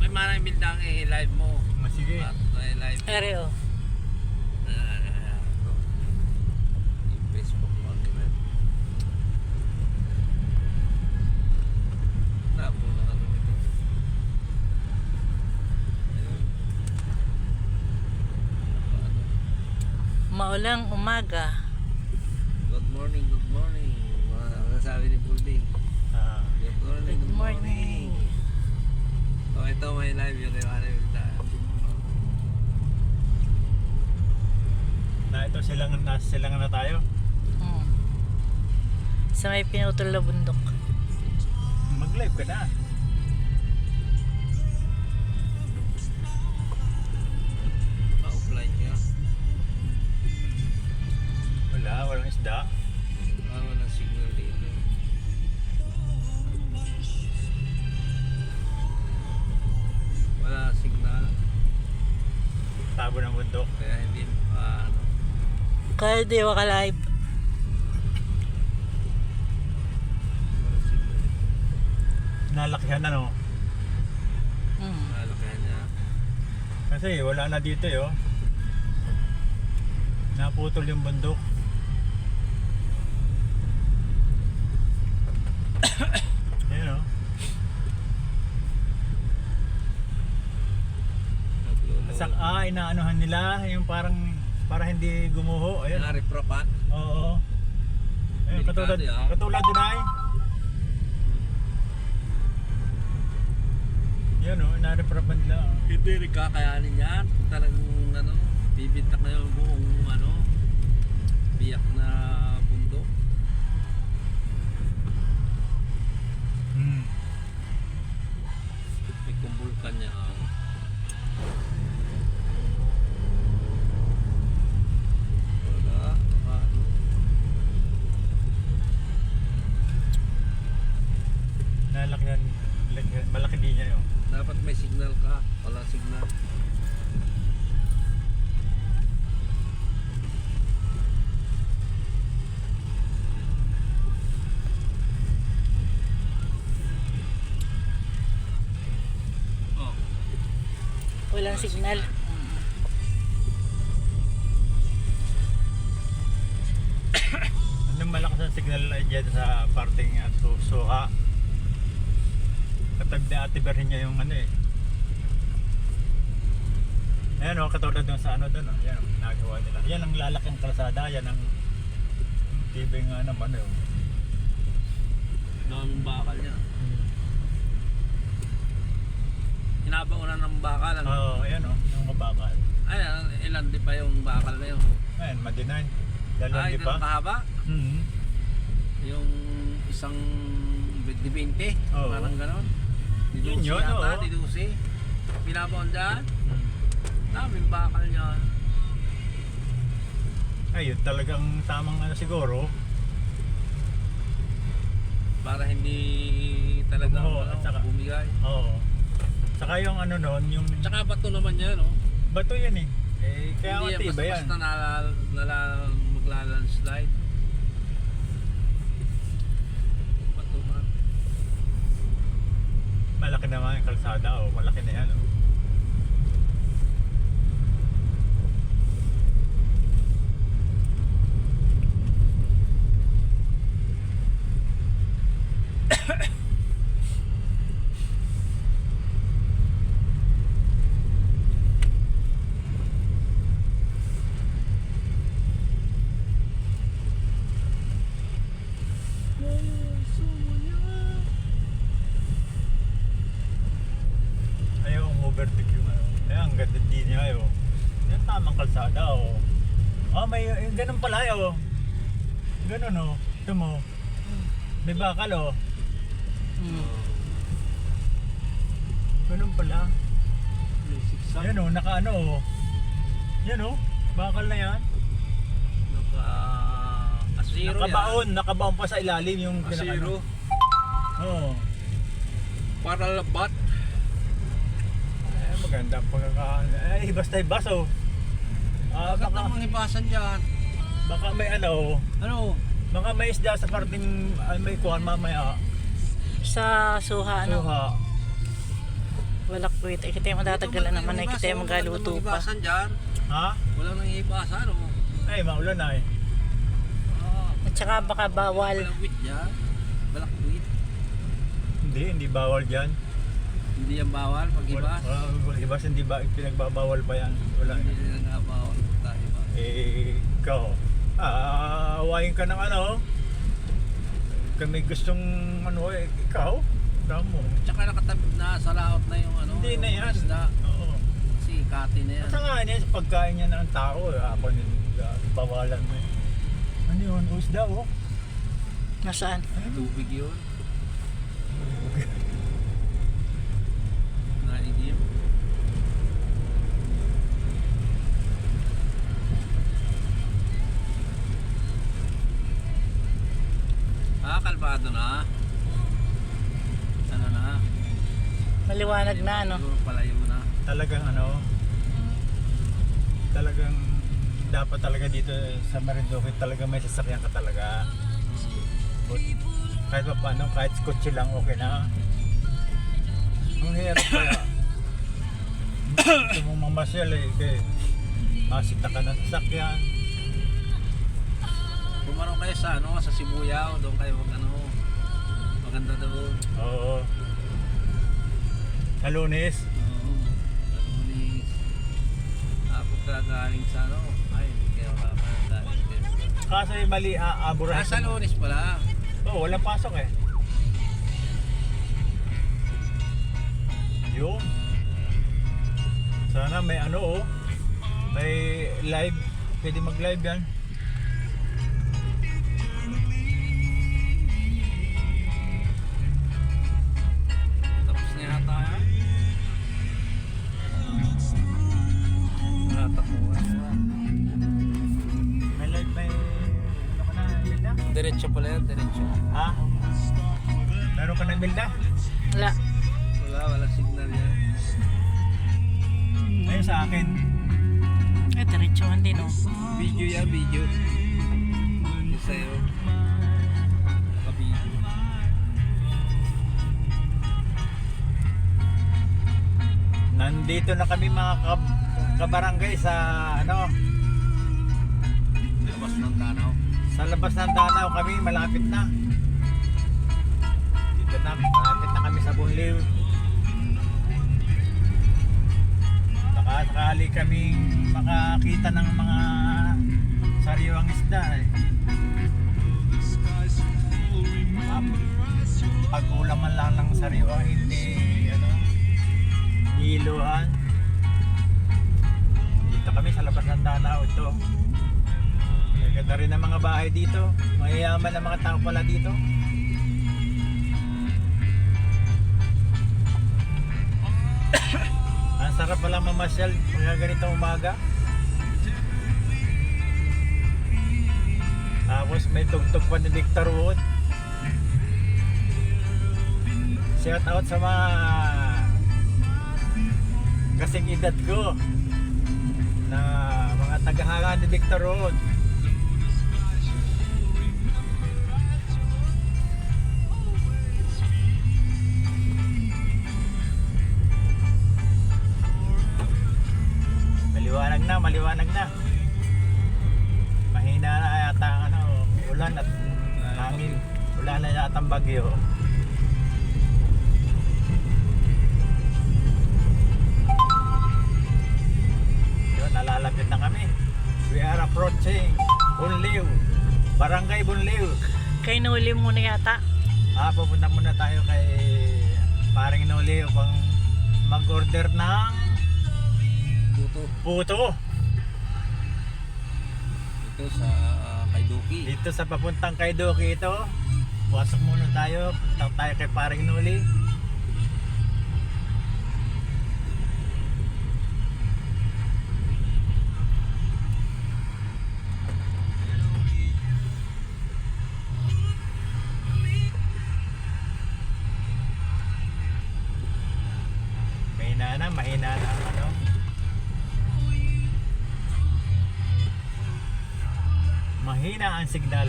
Manang bildang i-live mo. Sige. I-live. Ereo. Yung Facebook mo. Napo na ano nito. Ayun. Ano? Maulang umaga. Good morning, good morning. Mga sabi ni Pulding. Good morning, Good morning. So ito may live yung kay Manang bildang. Na ito silangan na tayo. Sa may pinutol na bundok. Mag-live ka na. Pa-offline niya. Walang isda. Walang signal dito. Wala signal. Tabo ng bundok. Kaya hindi ano. Kaya di ka live. Wala signal. Nalakihan na, no? Malakayan niya. Kasi wala na dito, yo. Naputol yung bundok. Ayan, no? Inaanohan nila yung para hindi gumuho. Ayun. Naripropan. Oo. Ayun, Delikado, katulad din ay. Yan, no? Naripropan nila. Hindi rin kakayanin yan. Talagang ano, bibintak na yung buong ano, biyak na bundok. May kumbulkan niya. Wala, ano. Nalakihan. Malaki din niya yun. Dapat may signal ka. Wala signal. Oh, Walang signal. Anong malakas ang signal ay dyan sa parting at Suha. Katag na Ate Berhin niya yung ano eh. Ayan o, katulad doon sa ano doon o. Yan o, nagawa nila. Yan ang lalaking kalsada, yan ang TV nga naman o. daming bakal niya. Hinabaunan ng bakal. Ano? Oo, ayan o, yung mabakal. Ayan, ilan di pa yung bakal na yun? Ayan, madinay. Dalawang Ay, di pa. ganun kahaba? Mhm. Yung isang 20, Oo. parang gano'n. Yun yun, oo. Didusi. Pinabaon dyan. Daming bakal niya. Ayun, talagang tamang ano siguro. Para hindi talaga Oo, at saka- bumigay. Oo. Saka yung ano noon, yung Tsaka bato naman yan, no? bato yan eh. Kaya Hindi matibay yan. basta maglalandslide. Bato man. Malaki naman yung kalsada o malaki na yan o. Ayaw ang overtake yung ano. Ayan, ang ganda din niya ayaw. Yan tamang kalsada o. May ganun pala ayaw. Ganun o. Ito mo. May bakal o. Ganun pala. Ayan o, nakaano o. Yan o, bakal na yan. Asiro Nakabaon pa sa ilalim yung Asiro. Oo. Para labat. Maganda pagkaka... basta yung baso. Bakit Baka namang ibasan dyan? may ano, Ano? baka may isda sa parting may kuhan mamaya. Sa Suha, ano? Suha. Wala kwit. Eh, kita yung matatagalan naman. Eh, kita yung magaluto pa. Ibasan dyan. Ha? Wala nang ibasan, oh. Ay, maulan na eh. Ah, At saka baka bawal. walang wheat dyan. Walang wheat. Hindi bawal dyan. Hindi yan bawal pag ibas. Ibas hindi ba pinagbabawal pa yan? Wala. Hindi nila nga bawal tayo ba. Ikaw, aawain ka ng ano? Kami gustong ano ikaw? Damo. Tsaka nakatabib na sa laot na yung ano. Hindi na yan. Isda. Oo. Si Kati na yan. At saka niya sa pagkain niya ng tao, ako bawalan mo. Ano yun? Usda oh. Nasaan? Tubig yun. Naidim. Kalbado na. Ano na? Maliwanag na, ano? Siguro palayo na. Talagang ano, talagang dapat talaga dito sa Marinduque talaga may sasakyan ka talaga. But, kahit pa paano, kahit kotse lang okay na. Ang hirap kaya. Gusto mong mamasyal eh, kaya masita ka ng sasakyan. Pumarong kayo sa ano, sa Sibuyaw, doon kayo mag ano, maganda doon. Oo. Sa Lunes. Oo. Lunis. Ako kagaling sa ano, ay, hindi kayo makakagaling kayo. Kaso yung mali, aburahin. Sa Lunis pala. Oo, walang pasok eh. Yun. Sana may ano oh. May live. Pwede mag-live yan. Tapos na yata yan. Natakuan mo. May live, may ano ka na, Milda? Diretso pala yan, diretso. Ha? Meron ka na Milda? Wala. Wala signal yan. Ayun sa akin. Eh, diretsuhan din, oh. Video yan, video. Yung sa'yo. Naka-video. Nandito na kami mga kabarangay sa ano, Labas ng Danao. sa labas ng Danao kami, malapit na. Dito na, malapit na kami sa Bunliw. Baka sakali kaming makakita ng mga sariwang isda eh. Pag-ulaman lang ng sariwa, hindi ano, hiluhan. Dito kami sa labas ng Danao. Ito ganda rin ang mga bahay dito, mayayaman ang mga tao pala dito. Ang sarap pala mamasyal pagka ganitong umaga. Tapos may tugtog pa ni Victor Wood. Shout out sa mga kasing edad ko na mga tagahanga ni Victor Wood. Maliwanag na. Mahina na yata ang ano, ulan at hangin. Wala na yata ang bagyo. Yun, nalalapit na kami. We are approaching Bunliw. Barangay Bunliw. Kay nuli muna yata. Pupunta muna tayo kay Paring Noli upang mag-order ng puto. Ito sa Kaiduki. Dito sa papuntang Kaiduki ito. Pasok muna tayo. Punta tayo kay Paring Noli. Mahina na ang ano. Mahina ang signal.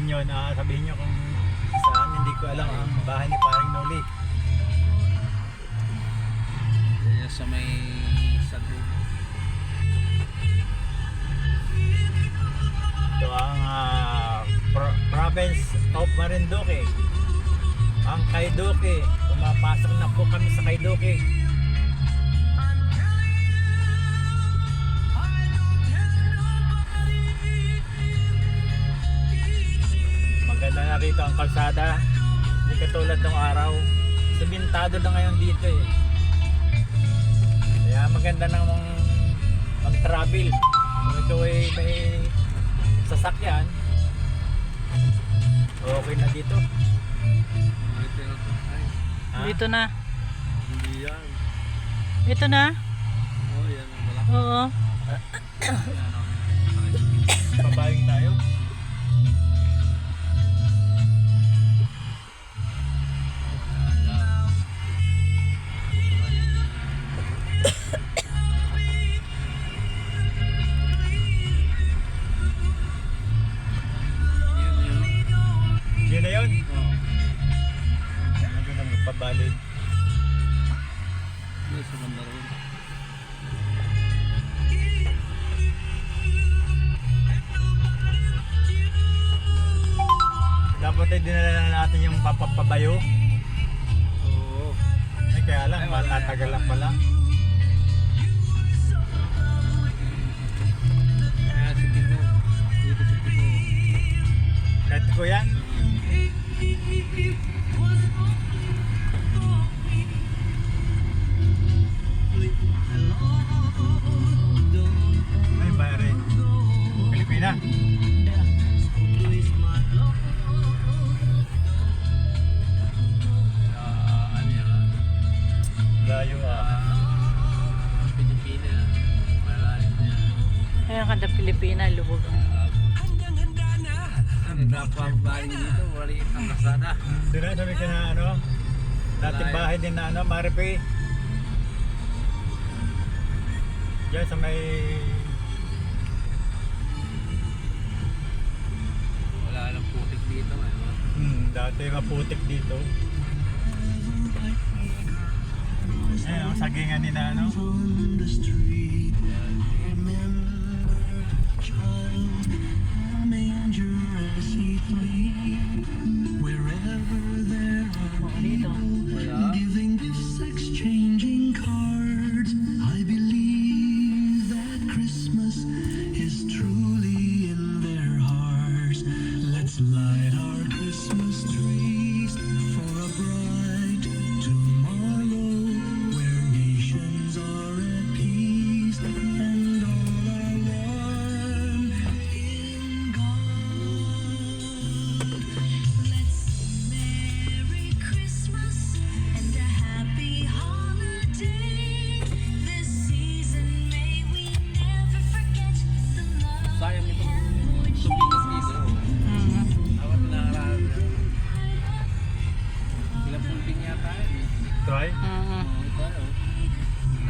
yun, sabihin nyo kung saan. Hindi ko alam ang bahay ni Paring Noli. Yan sa may Sagu. Ito ang province of Marinduque. Ang Kaiduque. Pumapasok na po kami sa Kaiduque. Maganda na rito ang kalsada. Hindi katulad ng araw. Simentado na ngayon dito eh. Kaya maganda nang mag-travel. Kung ito ay may sasakyan, okay na dito. Ay, pero ay, Ha? Dito na. hindi yan. Ito na. Oh, yan ang wala. Oo. Yan ang Pabayong tayo. Yun na yun. Ano nang pabalid. May sa banda rin. Dapat ay dinala na natin yung papapabayo. Oo. Ay kaya lang, Ay, wala matatagal yan. lang pala. Kaya si Timo. Dito si Timo. Kahit ko yan. Ay, pare. Pilipina. Ano yan? Layo Pilipina. Malalim na yan. Ayan kada Pilipina, lubog. Nagpapabaling dito, wali ang kasada. Sira, sabi ka na ano, dating bahay din na ano, Maripe. Diyan sa may... Wala nang putik dito ngayon. Dati maputik dito. Ayun, ang sagingan ni na ano. Dito. Wala. Giving gifts, exchanging cards. I believe that Christmas is truly in their hearts. Let's light our Christmas trees for a bright tomorrow where nations are at peace and all are one in God. Let's Merry Christmas and a happy holiday. This season may we never forget the love. Sayang itong sumigas dito. Awat na araw na. Ilang pulping yata yun. Try. Mm. Ito ano.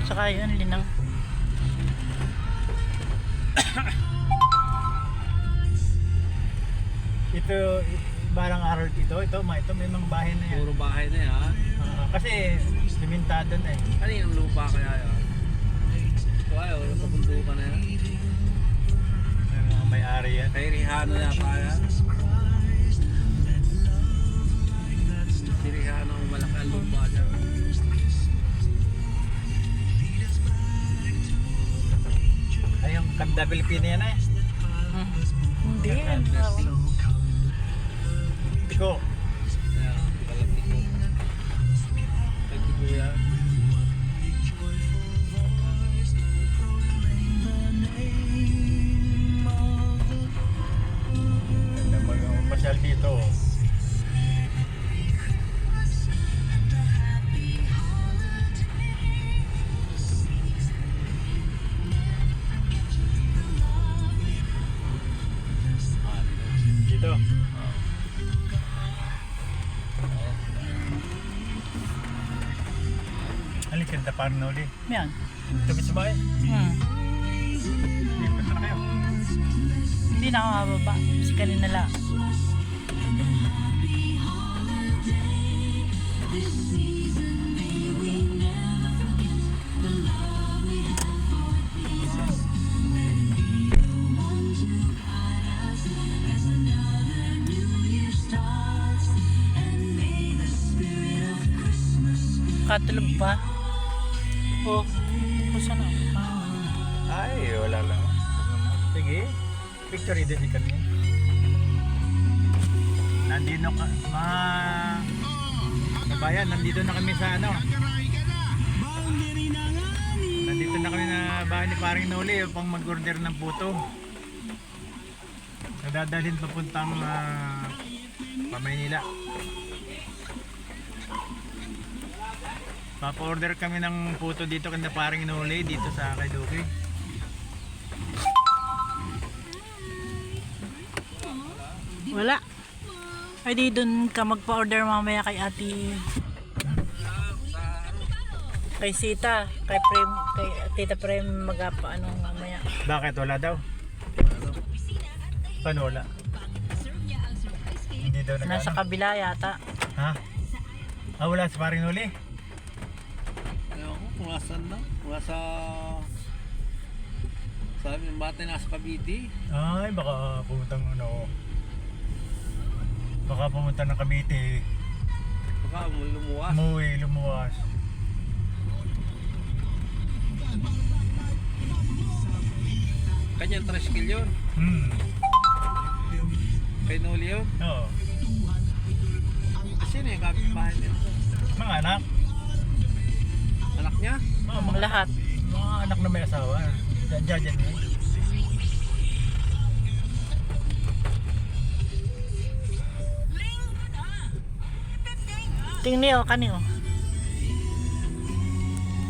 Saka yun, linang. Ito, barang araw ito, ito may mga bahay na yan. Puro bahay na yan. Kasi simentado na eh. Kaninang lupa kaya yan? Ito ayaw, napapundukan na yan. May mga may-ari yan. Kay Rihano yata yan. Si Rihano ang malaki ang lupa dyan. Ay, yung Kanda Pilipina yan eh. Hindi yan. Tiko. Ayan, kalati ko. Kay Tigo yan. Ganda mag-masyal dito. Dito. Halika na parang Noli. Yan. Tabi sa bahay. Hmm. Lipat na kayo. Hindi na ako mababa. Kasi kanina lang. patulog pa. Oh, kusa na. Ay, wala lang. Sige, picture ito si kami. Nandito ka, mga kabayan, nandito na kami sa ano. Nandito na kami na bahay ni Paring Noli upang mag-order ng puto. Nadadalhin papuntang Pamaynila. Papa-order kami ng puto dito kay Paring Noli dito sa Kaiduki. Wala. Ay di dun ka magpa-order mamaya kay ate. Kay Sita, kay Prem, kay Tita Prem magapa mamaya. Bakit wala daw? Paano wala? Hindi daw Nasa kabila yata. Ha? Ah, wala sa Paring Noli? Ayaw ko kung nasan na. Kung nasa... Sabi ng bata nasa Cavite. Ay, baka pumuntang ano. Baka pumunta ng Cavite. Baka lumuwas. Umuwi, lumuwas. Kanyang tricycle yun. Kay Noli yun. Oo. Sino yung kapitbahay niya? Mga anak. Anak niya? Oo, Mga lahat. mga anak na may asawa. Diyan. Tingnan niyo kanino.